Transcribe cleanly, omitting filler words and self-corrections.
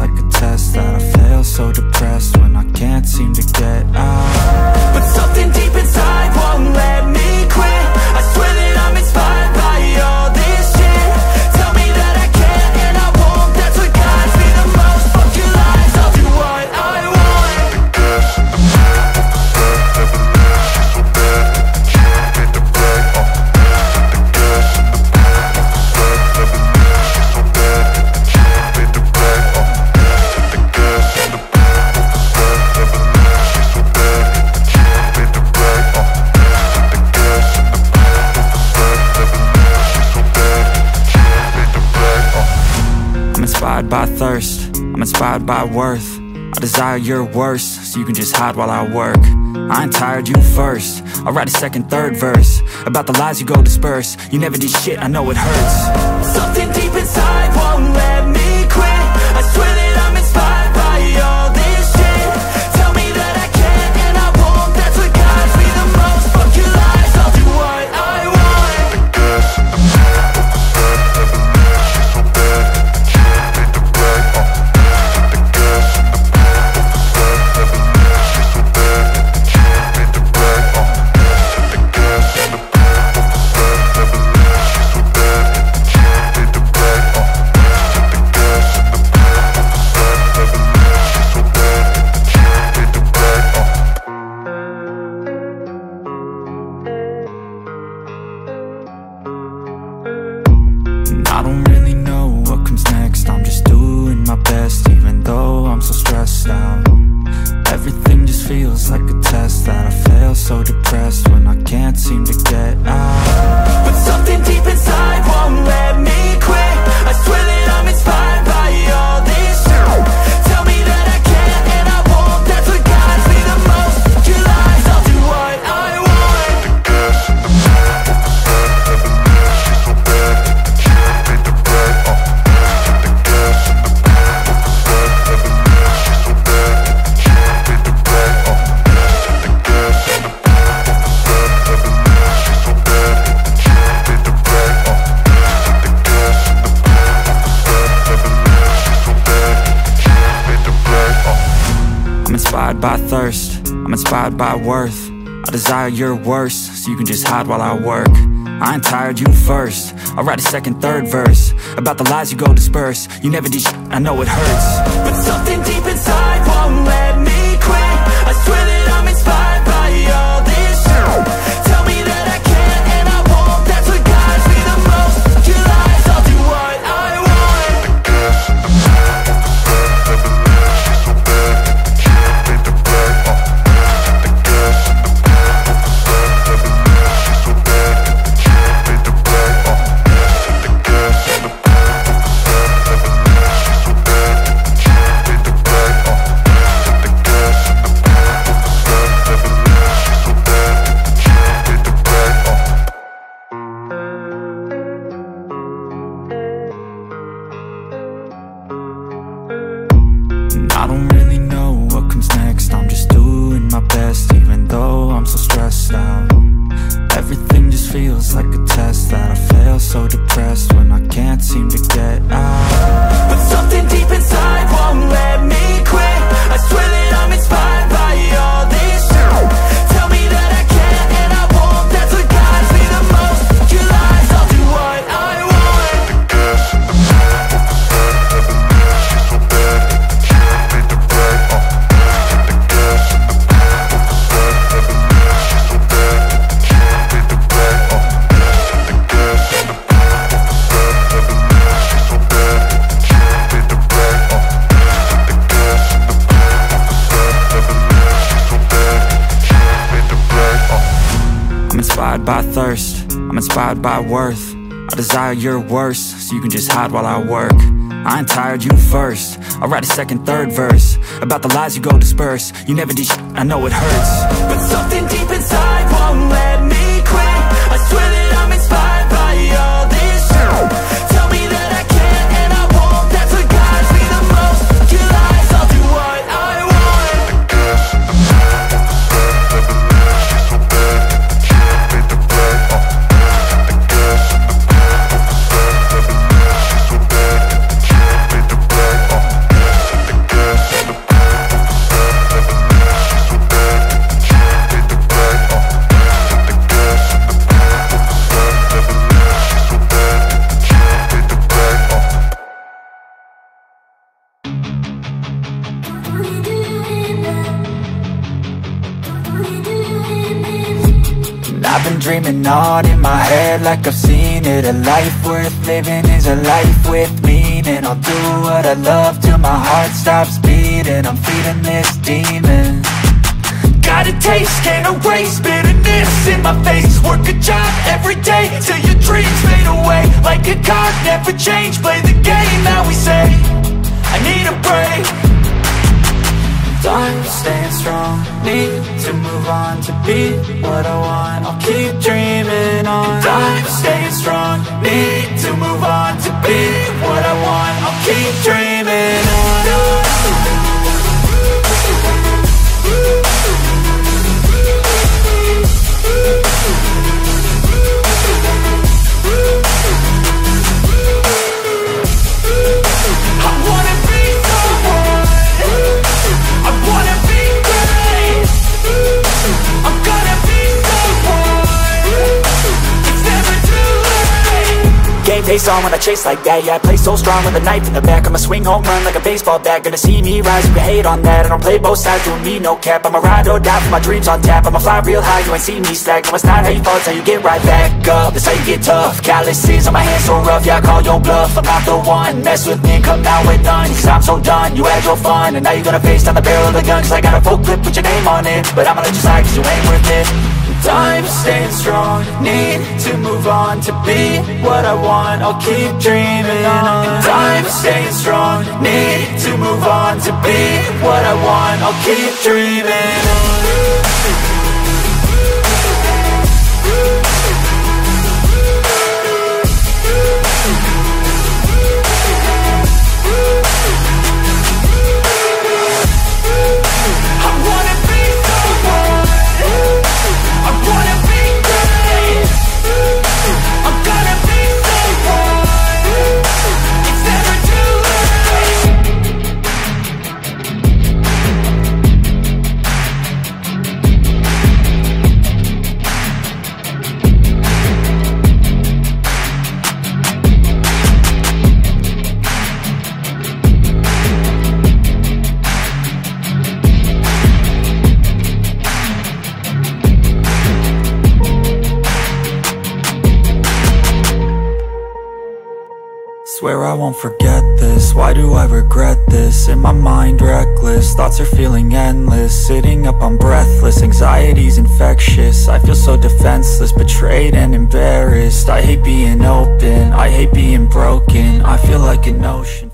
like a test that I fail, so depressed when I can't seem to get out. But something deep inside won't let me quit. I swear that I'm inspired by all this shit. Tell me that I can't and I won't, that's what guides me the most. Fuck your lies, I'll do what I want. Inspired by thirst, I'm inspired by worth. I desire your worst, so you can just hide while I work. I ain't tired, you first. I'll write a second, third verse about the lies you go disperse. You never did shit, I know it hurts. Something deep inside won't let me quit. I swear that I'm inspired by all this shit. Tell me that I can't and I won't, that's what guides me the most. Fuck your lies, I'll do what I want. I don't really know what comes next. I'm just doing my best, even though I'm so stressed out. Everything just feels like a test that I fail, so depressed when I can't seem to get out. But something deep inside won't let me quit. I swear that I'm inspired by all this shit. Tell me that I can't and I won't, that's what guides me the most. Fuck your lies, I'll do what I want. Inspired by thirst, I'm inspired by worth. I desire your worst, so you can just hide while I work. I ain't tired, you first. I'll write a second, third verse about the lies you go disperse. You never did shit, I know it hurts. But something deep inside won't let me quit. I swear that I'm inspired by all this shit. Tell me that I can't and I won't, that's what guides me the most. Fuck your lies, I'll do what I want. I don't really know what comes next. I'm just doing my best, even though I'm so stressed out. Everything just feels like a test that I fail, so depressed when I can't seem to get out. But something deep inside won't let me quit. I swear that I'm inspired by all this shit. Tell me that I can't and I won't, that's what guides me the most. Fuck your lies, I'll do what I want. I'm inspired by thirst, I'm inspired by worth. I desire your worst, so you can just hide while I work. I ain't tired, you first. I'll write a second, third verse about the lies you go disperse. You never did shit, I know it hurts. But something deep inside won't let me quit. I swear that I'm inspired by all this shit. Tell me that I can't and I won't, that's what guides me the most. Fuck your lies, I'll do what I want. been dreaming on in my head like I've seen it. A life worth living is a life with meaning. I'll do what I love till my heart stops beating. I'm feeding this demon. Got a taste, can't erase bitterness in my face. Work a job every day till your dreams fade away. Like a card, never change, play the game that we say. I need a break. I'm staying strong, need to move on to be what I want. I'll keep dreaming on. I'm staying strong, need to move on to be what I want. I'll keep dreaming on. Face on when I chase like that. Yeah, I play so strong with a knife in the back. I'ma swing home run like a baseball bat. Gonna see me rise, you can hate on that. I don't play both sides, doing me no cap. I'ma ride or die for my dreams on tap. I'ma fly real high, you ain't see me slack. No, it's not how you fall, it's how you get right back up. That's how you get tough. Calluses on my hands so rough, yeah, I call your bluff. I'm not the one, mess with me and come out with none. Cause I'm so done, you had your fun. And now you're gonna face down the barrel of the gun. Cause I got a full clip with your name on it. But I'ma let you slide cause you ain't worth it. I'm staying strong, need to move on to be what I want. I'll keep dreaming on. I'm staying strong, need to move on to be what I want. I'll keep dreaming on. Swear I won't forget this, why do I regret this? In my mind reckless, thoughts are feeling endless. Sitting up I'm breathless, anxiety's infectious. I feel so defenseless, betrayed and embarrassed. I hate being open, I hate being broken. I feel like an ocean.